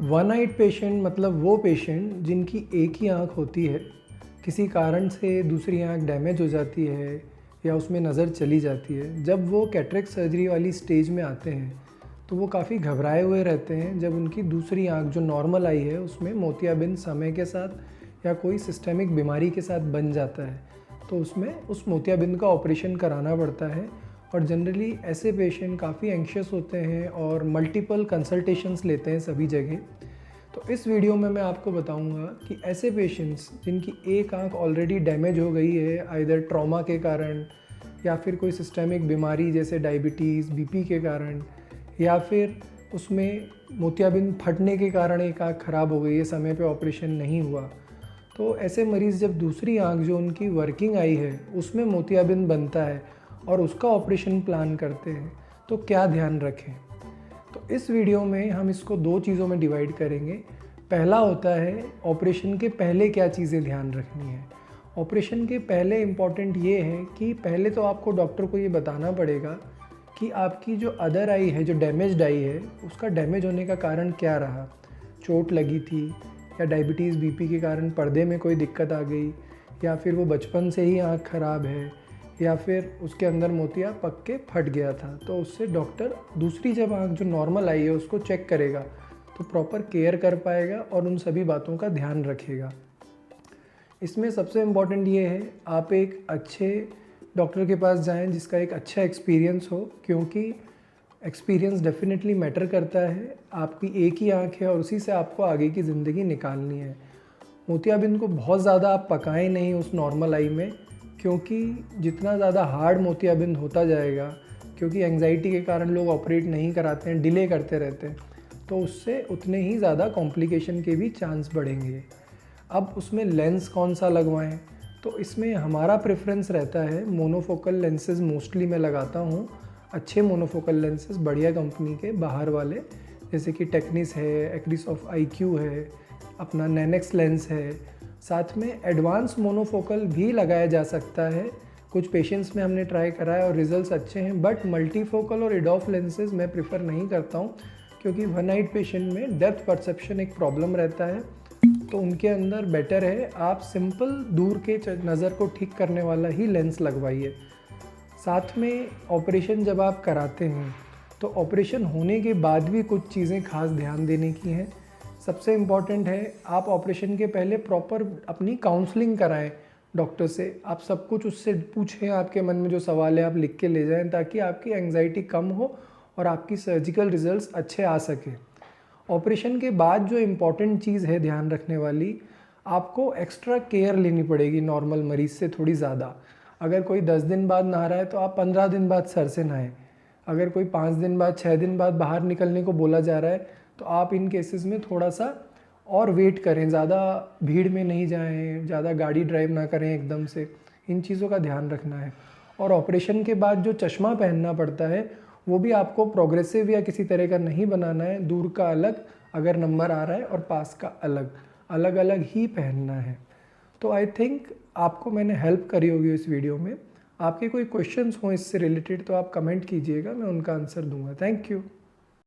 One eyed patient मतलब वो patient जिनकी एक ही आँख होती है, किसी कारण से दूसरी आँख डैमेज हो जाती है या उसमें नज़र चली जाती है। जब वो कैटरेक्ट सर्जरी वाली स्टेज में आते हैं तो वो काफ़ी घबराए हुए रहते हैं जब उनकी दूसरी आँख जो नॉर्मल आई है उसमें मोतियाबिंद समय के साथ या कोई सिस्टेमिक बीमारी के साथ बन जाता है, तो उसमें उस मोतियाबिंद का ऑपरेशन कराना पड़ता है। और जनरली ऐसे पेशेंट काफ़ी एंग्शियस होते हैं और मल्टीपल कंसल्टेशंस लेते हैं सभी जगह। तो इस वीडियो में मैं आपको बताऊंगा कि ऐसे पेशेंट्स जिनकी एक आंख ऑलरेडी डैमेज हो गई है आइदर ट्रॉमा के कारण या फिर कोई सिस्टेमिक बीमारी जैसे डायबिटीज़ बीपी के कारण या फिर उसमें मोतियाबिंद फटने के कारण एक आंख ख़राब हो गई है, समय पे ऑपरेशन नहीं हुआ, तो ऐसे मरीज़ जब दूसरी आंख जो उनकी वर्किंग आई है उसमें मोतियाबिंद बनता है और उसका ऑपरेशन प्लान करते हैं तो क्या ध्यान रखें। तो इस वीडियो में हम इसको दो चीज़ों में डिवाइड करेंगे। पहला होता है ऑपरेशन के पहले क्या चीज़ें ध्यान रखनी है। ऑपरेशन के पहले इम्पॉर्टेंट ये है कि पहले तो आपको डॉक्टर को ये बताना पड़ेगा कि आपकी जो अदर आई है, जो डैमेज्ड आई है, उसका डैमेज होने का कारण क्या रहा। चोट लगी थी या डायबिटीज़ बीपी के कारण पर्दे में कोई दिक्कत आ गई या फिर वो बचपन से ही आँख ख़राब है या फिर उसके अंदर मोतिया पक के फट गया था, तो उससे डॉक्टर दूसरी जब आँख जो नॉर्मल आई है उसको चेक करेगा तो प्रॉपर केयर कर पाएगा और उन सभी बातों का ध्यान रखेगा। इसमें सबसे इम्पॉर्टेंट ये है आप एक अच्छे डॉक्टर के पास जाएं जिसका एक अच्छा एक्सपीरियंस हो, क्योंकि एक्सपीरियंस डेफिनेटली मैटर करता है। आपकी एक ही आँख है और उसी से आपको आगे की ज़िंदगी निकालनी है। मोतियाबिंद को बहुत ज़्यादा आप पकाएं नहीं उस नॉर्मल आई में, क्योंकि जितना ज़्यादा हार्ड मोतियाबिंद होता जाएगा, क्योंकि एंग्जाइटी के कारण लोग ऑपरेट नहीं कराते हैं, डिले करते रहते हैं, तो उससे उतने ही ज़्यादा कॉम्प्लिकेशन के भी चांस बढ़ेंगे। अब उसमें लेंस कौन सा लगवाएं, तो इसमें हमारा प्रेफरेंस रहता है मोनोफोकल लेंसेज मोस्टली मैं लगाता हूँ। अच्छे मोनोफोकल लेंसेज बढ़िया कंपनी के बाहर वाले, जैसे कि टेक्निस है, एक्रिस ऑफ IQ है, अपना नैनेक्स लेंस है। साथ में एडवांस मोनोफोकल भी लगाया जा सकता है, कुछ पेशेंट्स में हमने ट्राई कराया और रिजल्ट्स अच्छे हैं, बट मल्टीफोकल और एडॉफ लेंसेज मैं प्रेफर नहीं करता हूँ, क्योंकि वन आइड पेशेंट में डेप्थ परसेप्शन एक प्रॉब्लम रहता है, तो उनके अंदर बेटर है आप सिंपल दूर के नज़र को ठीक करने वाला ही लेंस लगवाइए। साथ में ऑपरेशन जब आप कराते हैं तो ऑपरेशन होने के बाद भी कुछ चीज़ें खास ध्यान देने की हैं। सबसे इम्पॉर्टेंट है आप ऑपरेशन के पहले प्रॉपर अपनी काउंसलिंग कराएं डॉक्टर से। आप सब कुछ उससे पूछें, आपके मन में जो सवाल है आप लिख के ले जाएं, ताकि आपकी एंग्जाइटी कम हो और आपकी सर्जिकल रिजल्ट्स अच्छे आ सके। ऑपरेशन के बाद जो इम्पॉर्टेंट चीज़ है ध्यान रखने वाली, आपको एक्स्ट्रा केयर लेनी पड़ेगी नॉर्मल मरीज़ से थोड़ी ज़्यादा। अगर कोई 10 दिन बाद नहा रहा है तो आप 15 दिन बाद सर से नहाएं। अगर कोई 5 दिन बाद 6 दिन बाद बाहर निकलने को बोला जा रहा है तो आप इन केसेस में थोड़ा सा और वेट करें, ज़्यादा भीड़ में नहीं जाएं, ज़्यादा गाड़ी ड्राइव ना करें एकदम से। इन चीज़ों का ध्यान रखना है। और ऑपरेशन के बाद जो चश्मा पहनना पड़ता है वो भी आपको प्रोग्रेसिव या किसी तरह का नहीं बनाना है, दूर का अलग अगर नंबर आ रहा है और पास का अलग, अलग अलग ही पहनना है। तो आई थिंक आपको मैंने हेल्प करी होगी इस वीडियो में। आपके कोई क्वेश्चंस हों इससे रिलेटेड तो आप कमेंट कीजिएगा, मैं उनका आंसर दूंगा। Thank you.